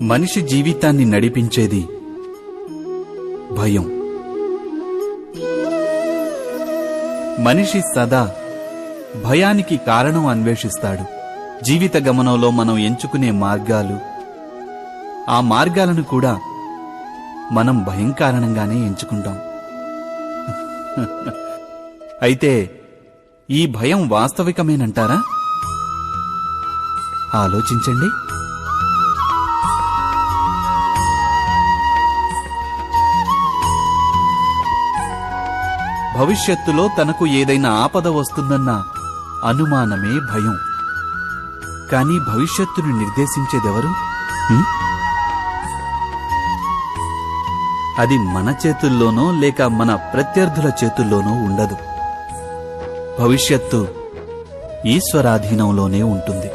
మనిషి జీవితాన్ని నడిపించేది భయం. మనిషి సదా భయానికి కారణం అన్వేషిస్తాడు. జీవిత గమనంలో మనం ఎంచుకునే మార్గాలు, ఆ మార్గాలను కూడా మనం భయం కారణంగానే ఎంచుకుంటాం. అయితే ఈ భయం వాస్తవికమేనంటారా? ఆలోచించండి. భవిష్యత్తులో తనకు ఏదైనా ఆపద వస్తుందన్న అనుమానమే భయం. కానీ భవిష్యత్తును నిర్దేశించేదెవరు? అది మన చేతుల్లోనో లేక మన ప్రత్యర్థుల చేతుల్లోనో ఉండదు. భవిష్యత్తు ఈశ్వరాధీనంలోనే ఉంటుంది.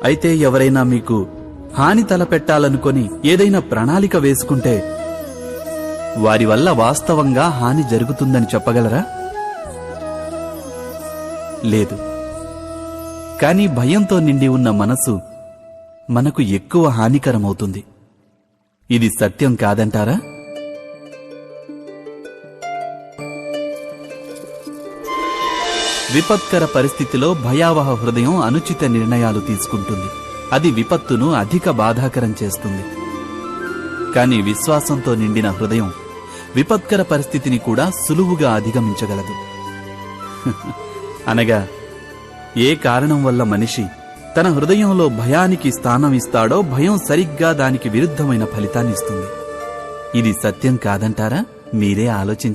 అయితే ఎవరైనా మీకు హాని తలపెట్టాలనుకొని ఏదైనా ప్రణాళిక వేసుకుంటే వారి వల్ల వాస్తవంగా హాని జరుగుతుందని చెప్పగలరా? లేదు. కానీ భయంతో నిండి ఉన్న మనసు మనకు ఎక్కువ హానికరమవుతుంది. ఇది సత్యం కాదంటారా? విపత్కర పరిస్థితిలో భయావహ హృదయం అనుచిత నిర్ణయాలు తీసుకుంటుంది. అది విపత్తును అధిక బాధాకరం చేస్తుంది. కానీ విశ్వాసంతో నిండిన హృదయం విపత్కర పరిస్థితిని కూడా సులువుగా అధిగమించగలదు. అనగా ఏ కారణం వల్ల మనిషి తన హృదయంలో భయానికి స్థానం ఇస్తాడో భయం సరిగ్గా దానికి విరుద్ధమైన ఫలితాన్నిస్తుంది. ఇది సత్యం కాదంటారా? మీరే ఆలోచించండి.